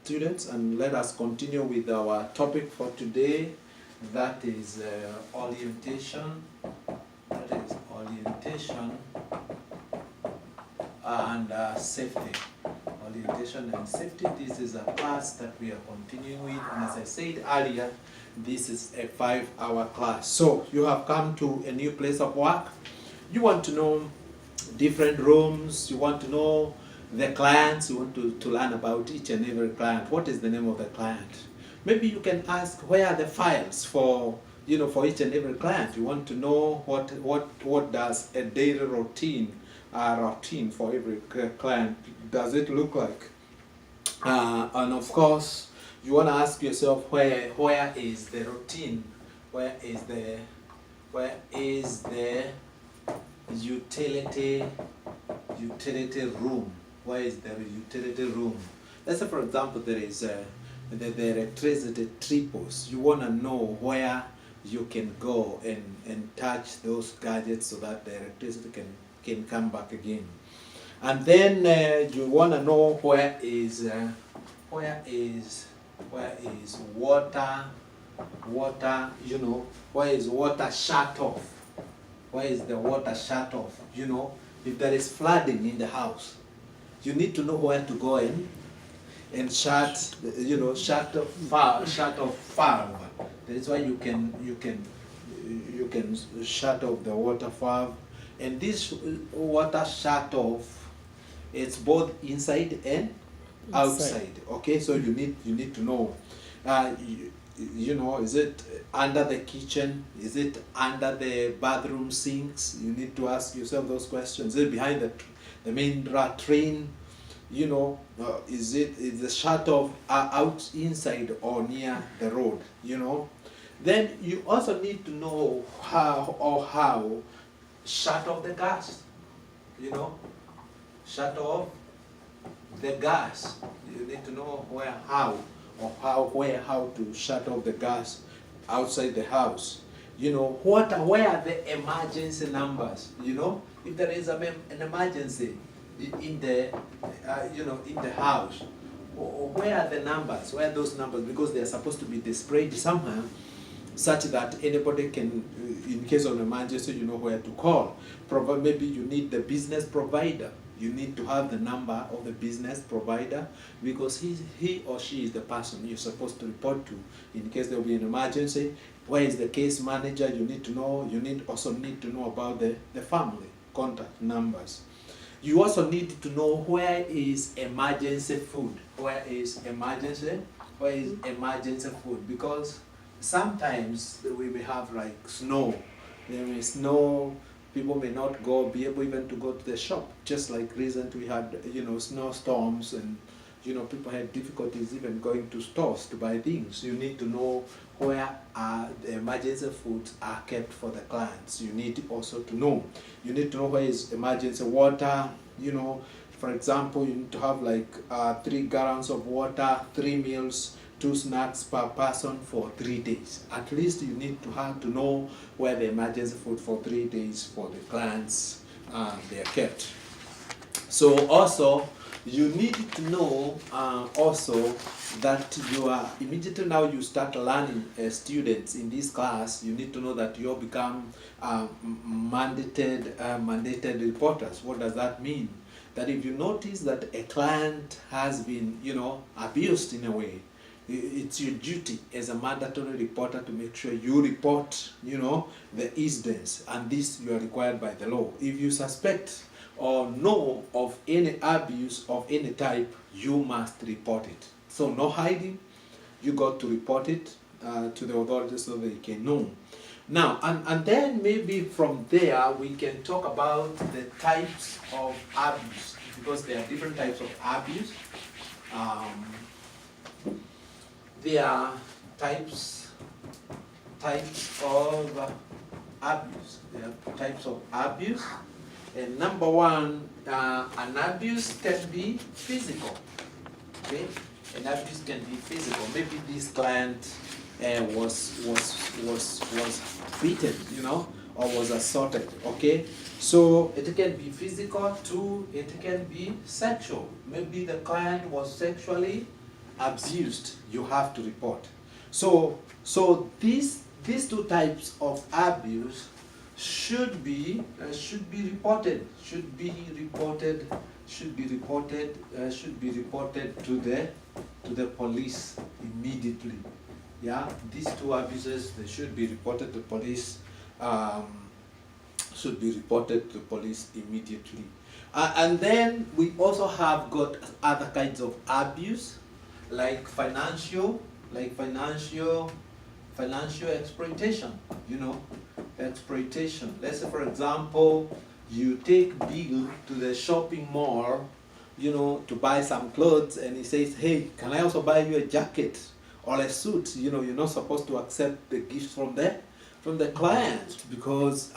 students, and let us continue with our topic for today. That is orientation. That is orientation and safety. Orientation and safety. This is a class that we are continuing with, and as I said earlier, this is a 5-hour class. So you have come to a new place of work. You want to know different rooms. You want to know the clients. You want to learn about each and every client. What is the name of the client? Maybe you can ask, where are the files for for each and every client. You want to know what does a daily routine for every client does it look like? And of course, you want to ask yourself, where is the routine? Where is the utility room? Where is the utility room? Let's say, for example, there is the electricity triples. You want to know where you can go and touch those gadgets so that the electricity can come back again. And then you want to know where is water, where is water shut off? Where is the water shut off? If there is flooding in the house, you need to know where to go and shut off valve. That is why you can shut off the water valve. And this water shut off, it's both inside and outside. Okay, so you need to know. Is it under the kitchen? Is it under the bathroom sinks? You need to ask yourself those questions. Is it behind the main train? Is the shut off out inside or near the road? Then you also need to know how shut off the gas. Shut off the gas. You need to know how to shut off the gas outside the house. Where are the emergency numbers? If there is an emergency in the house, where are the numbers? Where are those numbers? Because they are supposed to be displayed somehow, such that anybody can, in case of an emergency, you know where to call. Maybe you need the business provider. You need to have the number of the business provider, because he or she is the person you're supposed to report to in case there will be an emergency. Where is the case manager? You need to know. You also need to know about the family contact numbers. You also need to know where is emergency food. Where is emergency food? Because sometimes we may have like snow. There is snow. People may not be able even to go to the shop. Just like recently we had snowstorms, and people had difficulties even going to stores to buy things. You need to know where the emergency foods are kept for the clients. You need also to know. You need to know where is emergency water. For example, you need to have like 3 gallons of water, 3 meals, 2 snacks per person for 3 days. At least you need to have to know where the emergency food for 3 days for the clients they are kept. So also you need to know also that you are immediately now you start learning students in this class. You need to know that you become mandated reporters. What does that mean? That if you notice that a client has been abused in a way, it's your duty as a mandatory reporter to make sure you report the incidents, and this you are required by the law. If you suspect or know of any abuse of any type, you must report it. So no hiding. You got to report it to the authorities so they can know. Now, and then maybe from there we can talk about the types of abuse, because there are different types of abuse. There are types of abuse. There are types of abuse. And number one, an abuse can be physical. Okay, an abuse can be physical. Maybe this client was beaten, or was assaulted. Okay, so it can be physical too. It can be sexual. Maybe the client was sexually abused, you have to report. So these two types of abuse should be reported, should be reported to the police immediately. Yeah, these two abuses, they should be reported to police. Should be reported to police immediately. And then we also have got other kinds of abuse, like financial exploitation. Exploitation. Let's say, for example, you take Bill to the shopping mall, to buy some clothes, and he says, "Hey, can I also buy you a jacket or a suit?" You're not supposed to accept the gifts from the client, because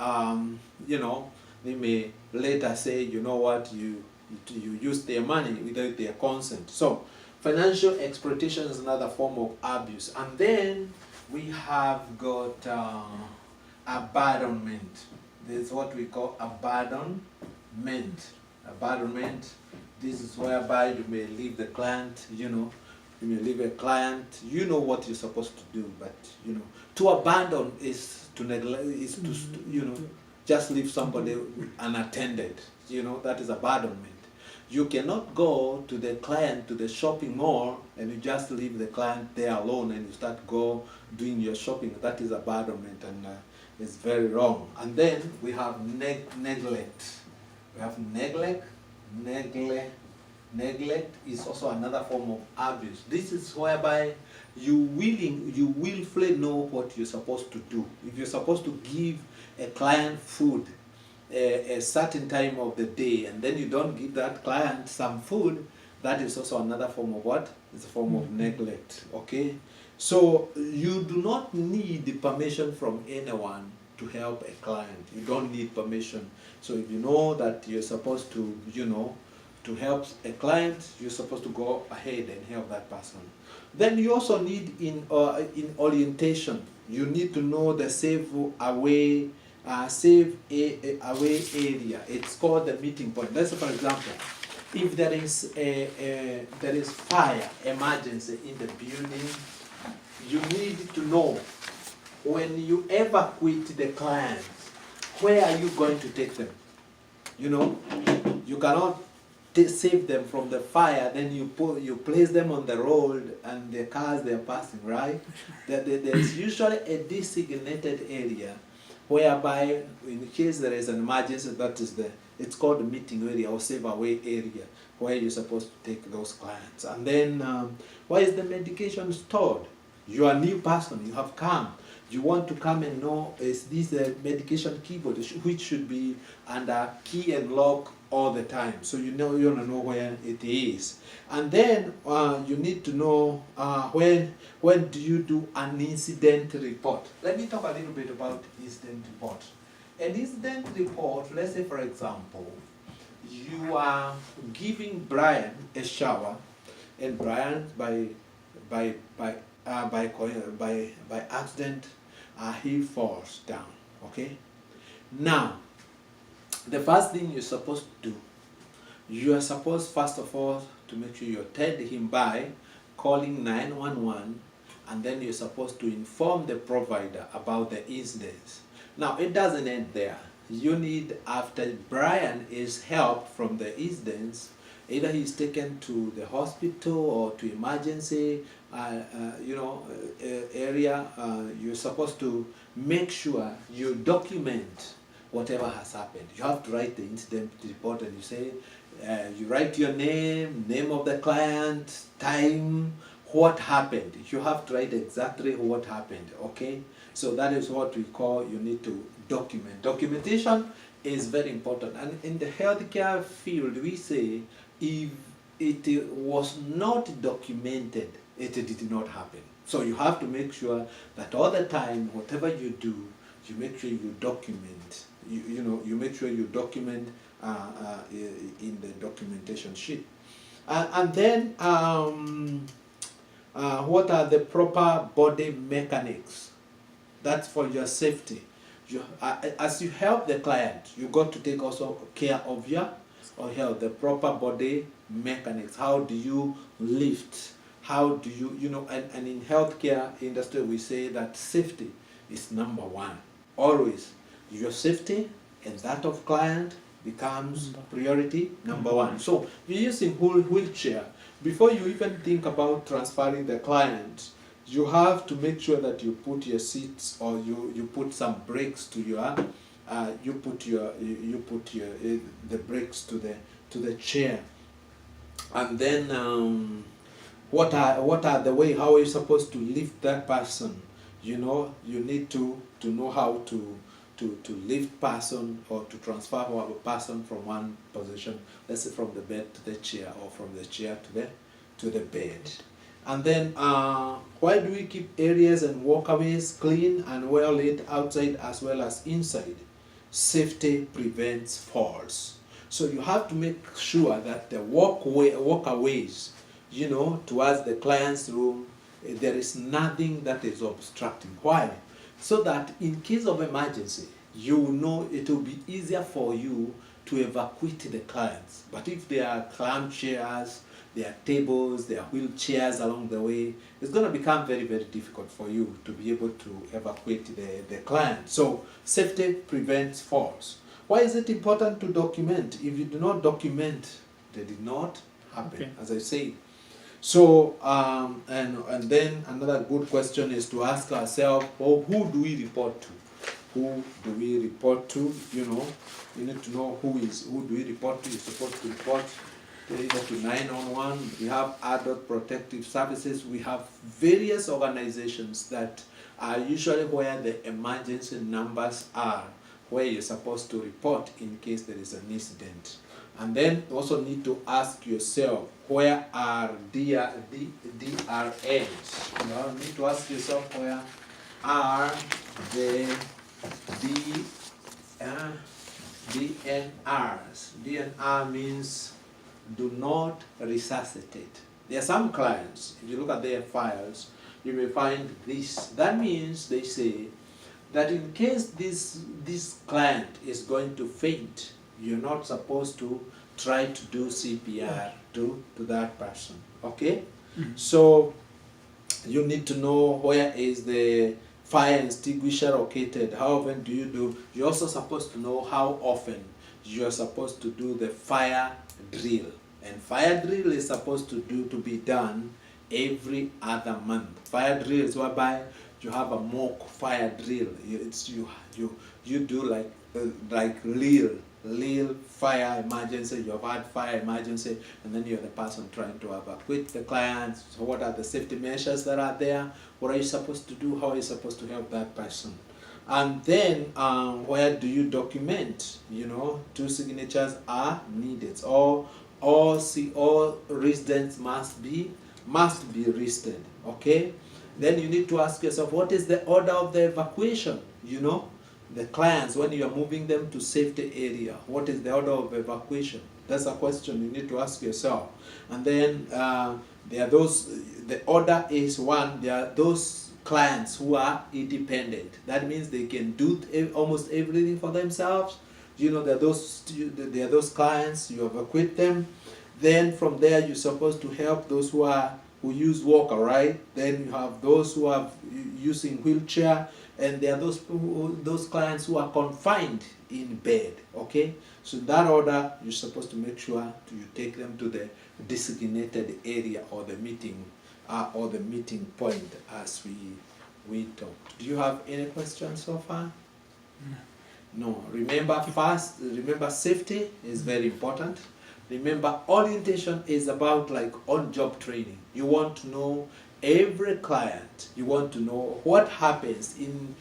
they may later say, "You know what, you use their money without their consent." So financial exploitation is another form of abuse. And then we have got abandonment. There's what we call abandonment. This is whereby you may leave the client, you may leave a client, you know what you're supposed to do, but to abandon is to neglect, is to just leave somebody unattended. That is abandonment. You cannot go to the client to the shopping mall and you just leave the client there alone and you start doing your shopping. That is abandonment, and it's very wrong. And then we have neglect. We have neglect. Neglect is also another form of abuse. This is whereby you willfully know what you're supposed to do. If you're supposed to give a client food a certain time of the day, and then you don't give that client some food, that is also another form of what? It's a form of neglect. Okay? So you do not need the permission from anyone to help a client. You don't need permission. So if you know that you're supposed to, to help a client, you're supposed to go ahead and help that person. Then you also need in orientation, you need to know the safe away area. It's called the meeting point. Let's say, for example, if there is fire emergency in the building, you need to know, when you evacuate the client, where are you going to take them? You cannot save them from the fire, then you place them on the road and the cars they're passing, right? There's usually a designated area whereby, in case there is an emergency, it's called the meeting area or save away area, where you're supposed to take those clients. And then where is the medication stored? You're a new person, you have come. You want to come and know, is this a medication keyboard, which should be under key and lock all the time. So you want to know where it is. And then you need to know when do you do an incident report. Let me talk a little bit about incident report. An incident report, let's say, for example, you are giving Brian a shower, and Brian by accident he falls down. Okay? Now, the first thing you're supposed to do, you are supposed, first of all, to make sure you attend him by calling 911, and then you're supposed to inform the provider about the incidents. Now, it doesn't end there. You need, after Brian is helped from the incidents, either he's taken to the hospital or to emergency area, you're supposed to make sure you document whatever has happened. You have to write the incident report, and you say, you write your name of the client, time, what happened. You have to write exactly what happened, okay? So that is what we call, you need to document. Documentation is very important. And in the healthcare field, we say, if it was not documented, it did not happen. So you have to make sure that all the time, whatever you do, you make sure you document. You make sure you document in the documentation sheet. And then, what are the proper body mechanics? That's for your safety. As you help the client, you got to take also care of your health, the proper body mechanics. How do you lift? How do you, and in healthcare industry, we say that safety is number one. Always, your safety and that of client becomes priority number one. So you're using wheelchair. Before you even think about transferring the client, you have to make sure that you put your seats, or you put some brakes to your, the brakes to the chair. And then what are the way, how are you supposed to lift that person? You need to know how to lift person, or to transfer a person from one position, let's say from the bed to the chair, or from the chair to the bed. And then why do we keep areas and walkways clean and well lit outside as well as inside? Safety prevents falls. So you have to make sure that the walkways, towards the client's room, there is nothing that is obstructing. Why? So that in case of emergency, it will be easier for you to evacuate the clients. But if there are clam chairs, there are tables, there are wheelchairs along the way, it's going to become very, very difficult for you to be able to evacuate the client. So safety prevents falls. Why is it important to document? If you do not document, they did not happen, as I say. So, and then another good question is to ask ourselves, who do we report to? Who do we report to? You need to know who do we report to. You're supposed to report either to 911. We have adult protective services. We have various organizations that are usually where the emergency numbers are, where you're supposed to report in case there is an incident. And then you also need to ask yourself, where are DRNs? You need to ask yourself, where are the DNRs? DNR means do not resuscitate. There are some clients, if you look at their files, you may find this. That means they say that in case this client is going to faint, you're not supposed to try to do CPR to that person. Okay? So you need to know where is the fire extinguisher located. How often do you do? You're also supposed to know how often you're supposed to do the fire drill. And fire drill is supposed to be done every other month. Fire drill is whereby you have a mock fire drill. You do like real fire emergency. You have had fire emergency, and then you're the person trying to evacuate the clients. So what are the safety measures that are there? What are you supposed to do? How are you supposed to help that person? And then where do you document? 2 signatures are needed. All residents must be listed. Okay. Then you need to ask yourself, what is the order of the evacuation? The clients, when you are moving them to safety area, what is the order of evacuation? That's a question you need to ask yourself. And then there are the order is one, there are those clients who are independent. That means they can do almost everything for themselves. There are those clients, you evacuate them. Then from there, you're supposed to help those who use walker, right? Then you have those who are using wheelchair, and there are those clients who are confined in bed. Okay, so that order, you're supposed to make sure you take them to the designated area, or the meeting point as we talked. Do you have any questions so far? No. Remember safety is very important. Remember, orientation is about on-job training. You want to know every client. You want to know what happens in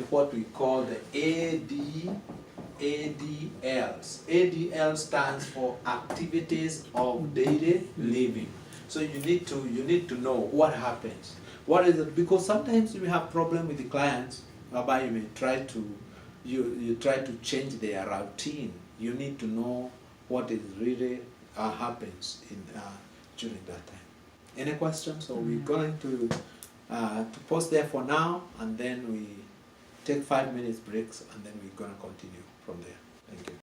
what we call the ADLs. ADL stands for activities of daily living. So you need to know what happens. What is it? Because sometimes you have problem with the clients, whereby you may try to change their routine. You need to know what is really happens during that time. Any questions? So we're going to pause there for now, and then we take 5 minutes breaks, and then we're going to continue from there. Thank you.